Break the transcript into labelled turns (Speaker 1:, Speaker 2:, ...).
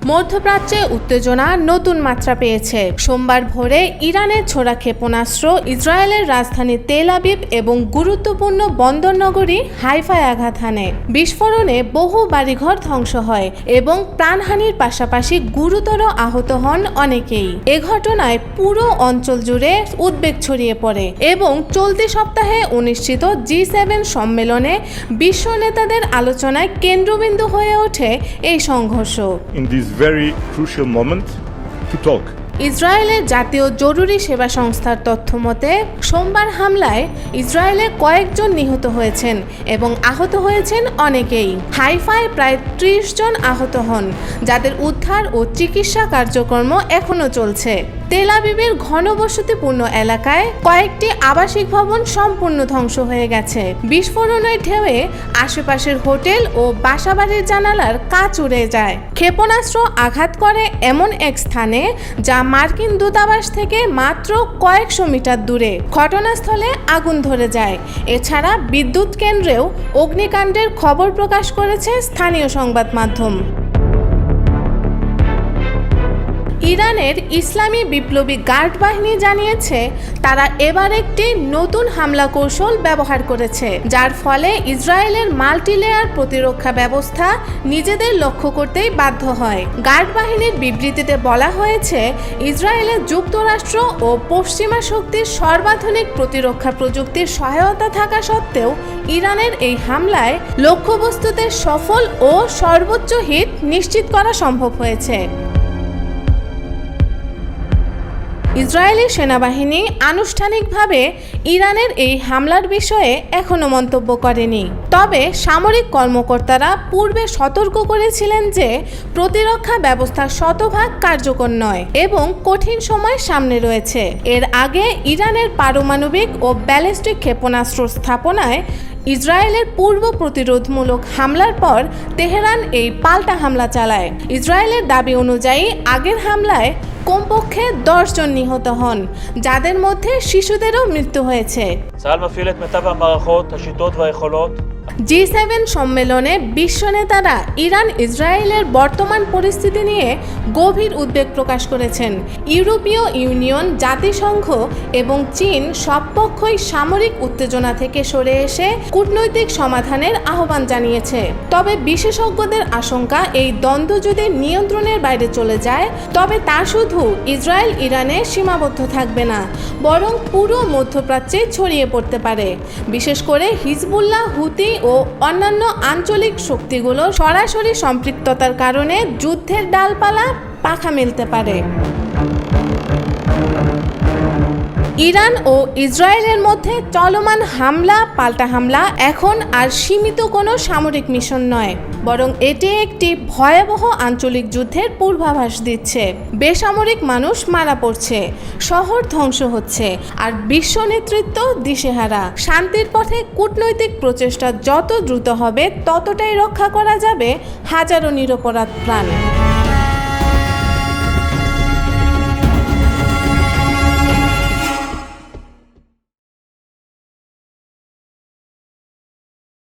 Speaker 1: মধ্যপ্রাচ্যে উত্তেজনা নতুন মাত্রা পেয়েছে। সোমবার ভোরে ইরানের ছোড়া ক্ষেপণাস্ত্র ইসরায়েলের রাজধানী তেল আবিব এবং গুরুত্বপূর্ণ বন্দরনগরী হাইফায় আঘাত হানে। বিস্ফোরণে বহু বাড়িঘর ধ্বংস হয় এবং প্রাণহানির পাশাপাশি গুরুতর আহত হন অনেকেই। এ ঘটনায় পুরো অঞ্চল জুড়ে উদ্বেগ ছড়িয়ে পড়ে এবং চলতি সপ্তাহে অনুষ্ঠিত G7 সম্মেলনে বিশ্ব নেতাদের আলোচনায় কেন্দ্রবিন্দু হয়ে ওঠে এই সংঘর্ষ।
Speaker 2: In this very crucial moment to talk.
Speaker 1: ইসরায়েলের জাতীয় জরুরি সেবা সংস্থার তথ্য মতে সোমবার হামলায় ইসরায়েলে কয়েকজন নিহত হয়েছেন এবং আহত হয়েছেন অনেকেই। হাইফায় প্রায় 30 জন আহত হন, যাদের উদ্ধার ও চিকিৎসা কার্যক্রম এখনও চলছে। তেল আবিবের ঘনবসতিপূর্ণ এলাকায় কয়েকটি আবাসিক ভবন সম্পূর্ণ ধ্বংস হয়ে গেছে। বিস্ফোরণের ঢেউয়ে আশেপাশের হোটেল ও বাসাবাড়ির জানালার কাঁচ উড়ে যায়। ক্ষেপণাস্ত্র আঘাত করে এমন এক স্থানে যা মার্কিন দূতাবাস থেকে মাত্র কয়েকশো মিটার দূরে। ঘটনাস্থলে আগুন ধরে যায়। এছাড়া বিদ্যুৎ কেন্দ্রেও অগ্নিকাণ্ডের খবর প্রকাশ করেছে স্থানীয় সংবাদ মাধ্যম। ইরানের ইসলামী বিপ্লবী গার্ড বাহিনী জানিয়েছে তারা এবার একটি নতুন হামলা কৌশল ব্যবহার করেছে, যার ফলে ইসরায়েলের মাল্টিলেয়ার প্রতিরক্ষা ব্যবস্থা নিজেদের লক্ষ্য করতেই বাধ্য হয়। গার্ড বাহিনীর বিবৃতিতে বলা হয়েছে, ইসরায়েলের যুক্তরাষ্ট্র ও পশ্চিমা শক্তির সর্বাধুনিক প্রতিরক্ষা প্রযুক্তির সহায়তা থাকা সত্ত্বেও ইরানের এই হামলায় লক্ষ্যবস্তুতে সফল ও সর্বোচ্চ হিট নিশ্চিত করা সম্ভব হয়েছে। ইসরায়েলি সেনাবাহিনী আনুষ্ঠানিকভাবে ইরানের এই হামলার বিষয়ে এখনো মন্তব্য করেনি। তবে সামরিক কর্মকর্তারা পূর্বে সতর্ক করেছিলেন যে প্রতিরক্ষা ব্যবস্থা শতভাগ কার্যকর নয় এবং কঠিন সময় সামনে রয়েছে। এর আগে ইরানের পারমাণবিক ও ব্যালিস্টিক ক্ষেপণাস্ত্র স্থাপনায় ইসরায়েলের পূর্ব প্রতিরোধমূলক হামলার পর তেহরান এই পাল্টা হামলা চালায়। ইসরায়েলের দাবি অনুযায়ী আগের হামলায় কমপক্ষে 10 জন নিহত হন, যাদের মধ্যে শিশুদেরও মৃত্যু হয়েছে। G7 সম্মেলনে বিশ্ব নেতারা ইরান ইসরায়েলের বর্তমান পরিস্থিতি নিয়ে গভীর উদ্বেগ প্রকাশ করেছেন। ইউরোপীয় ইউনিয়ন, জাতিসংঘ এবং চীন সব পক্ষই সামরিক উত্তেজনা থেকে সরে এসে কূটনৈতিক সমাধানের আহ্বান জানিয়েছে। তবে বিশেষজ্ঞদের আশঙ্কা, এই দ্বন্দ্ব যদি নিয়ন্ত্রণের বাইরে চলে যায় তবে তা শুধু ইসরায়েল ইরানে সীমাবদ্ধ থাকবে না, বরং পুরো মধ্যপ্রাচ্যে ছড়িয়ে পড়তে পারে। বিশেষ করে হিজবুল্লাহ, হুতি ও অন্যান্য আঞ্চলিক শক্তিগুলো সরাসরি সম্পৃক্ততার কারণে যুদ্ধের ডালপালা পাখা মেলতে পারে। ইরান ও ইসরায়েলের মধ্যে চলমান হামলা পাল্টা হামলা এখন আর সীমিত কোনো সামরিক মিশন নয়, বরং এটি একটি ভয়াবহ আঞ্চলিক যুদ্ধের পূর্বাভাস দিচ্ছে। বেসামরিক মানুষ মারা পড়ছে, শহর ধ্বংস হচ্ছে, আর বিশ্ব নেতৃত্ব দিশেহারা। শান্তির পথে কূটনৈতিক প্রচেষ্টা যত দ্রুত হবে ততটাই রক্ষা করা যাবে হাজারো নিরপরাধ প্রাণ।